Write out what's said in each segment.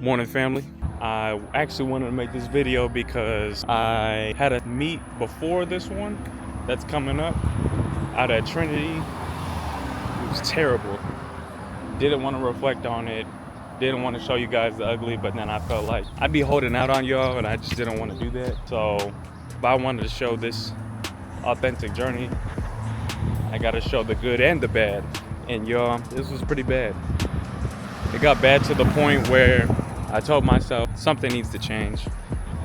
Morning, family. I actually wanted to make this video because I had a meet before this one that's coming up out at Trinity. It was terrible. Didn't want to reflect on it. Didn't want to show you guys the ugly, but then I felt like I'd be holding out on y'all and I just didn't want to do that. But I wanted to show this authentic journey. I got to show the good and the bad. And y'all, this was pretty bad. It got bad to the point where I told myself something needs to change.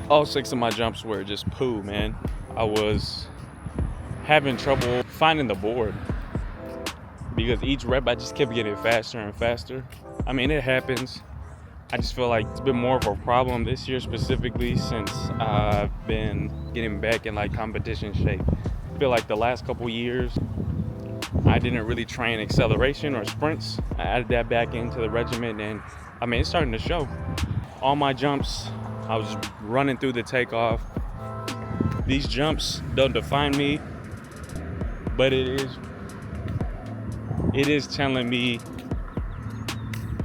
All 6 of my jumps were just poo, man. I was having trouble finding the board because each rep I just kept getting faster and faster. I mean, it happens. I just feel like it's been more of a problem this year specifically since I've been getting back in like competition shape. I feel like the last couple years I didn't really train acceleration or sprints. I added that back into the regimen and I mean, it's starting to show. All my jumps, I was running through the takeoff. These jumps don't define me, but it is telling me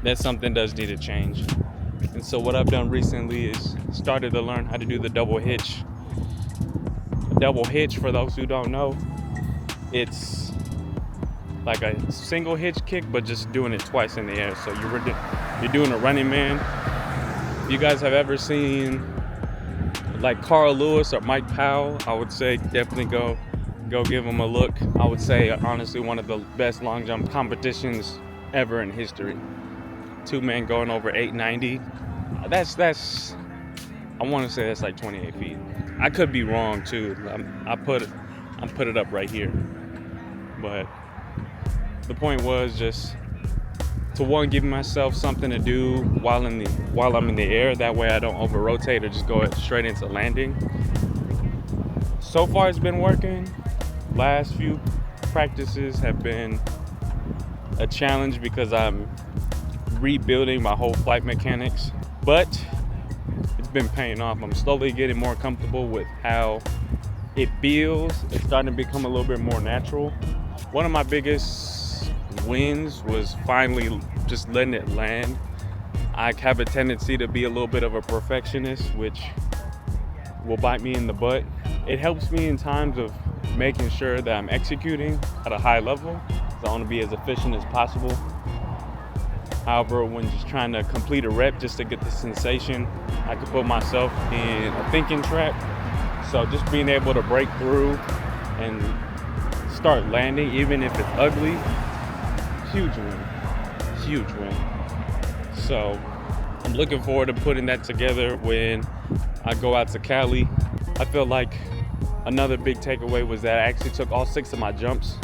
that something does need to change. And so what I've done recently is started to learn how to do the double hitch. A double hitch, for those who don't know, it's like a single hitch kick, but just doing it twice in the air. So you're doing a running man. If you guys have ever seen like Carl Lewis or Mike Powell, I would say definitely go give them a look. I would say honestly one of the best long jump competitions ever in history. 2 men going over 890. That's I want to say that's like 28 feet. I could be wrong too. I'm put it up right here, but the point was just to give myself something to do while I'm in the air. That way I don't over rotate or just go straight into landing. So far it's been working. Last few practices have been a challenge because I'm rebuilding my whole flight mechanics, but it's been paying off. I'm slowly getting more comfortable with how it feels. It's starting to become a little bit more natural. One of my biggest wins was finally just letting it land. I have a tendency to be a little bit of a perfectionist, which will bite me in the butt. It helps me in times of making sure that I'm executing at a high level, so I want to be as efficient as possible. However, when just trying to complete a rep just to get the sensation, I could put myself in a thinking trap. So just being able to break through and start landing, even if it's ugly, huge win. So I'm looking forward to putting that together when I go out to Cali. I feel like another big takeaway was that I actually took all 6 of my jumps.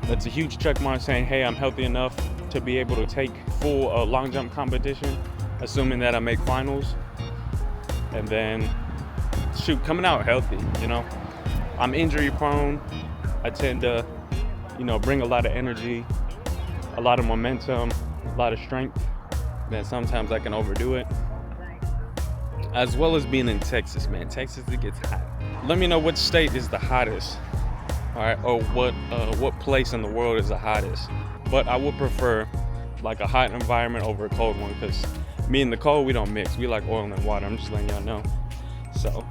That's a huge check mark saying, hey, I'm healthy enough to be able to take full long jump competition, assuming that I make finals. And then coming out healthy, I'm injury prone. I tend to, bring a lot of energy, a lot of momentum, a lot of strength. Then sometimes I can overdo it. As well as being in Texas, man. Texas, it gets hot. Let me know which state is the hottest, all right, or what place in the world is the hottest. But I would prefer like a hot environment over a cold one, because me and the cold, we don't mix. We like oil and water. I'm just letting y'all know. So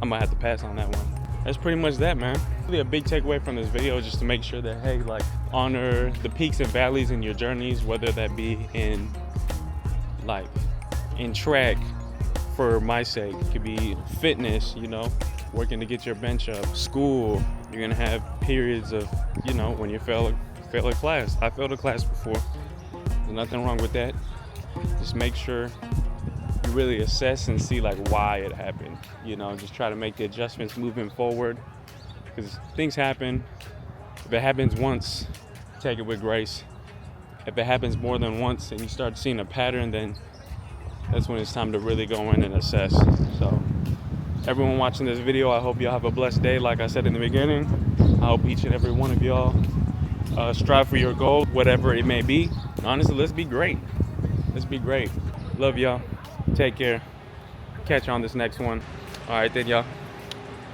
I'm gonna have to pass on that one. That's pretty much that, man. Really a big takeaway from this video is just to make sure that, hey, like, honor the peaks and valleys in your journeys, whether that be in track, for my sake. It could be fitness, working to get your bench up. School, you're gonna have periods of, when you fail a class. I failed a class before. There's nothing wrong with that. Just make sure you really assess and see like why it happened. Just try to make the adjustments moving forward, because things happen. If it happens once, take it with grace. If it happens more than once and you start seeing a pattern, then that's when it's time to really go in and assess. So everyone watching this video, I hope y'all have a blessed day. Like I said in the beginning, I hope each and every one of y'all strive for your goal, whatever it may be. Honestly, let's be great. Love y'all. Take care. Catch you on this next one. All right then, y'all.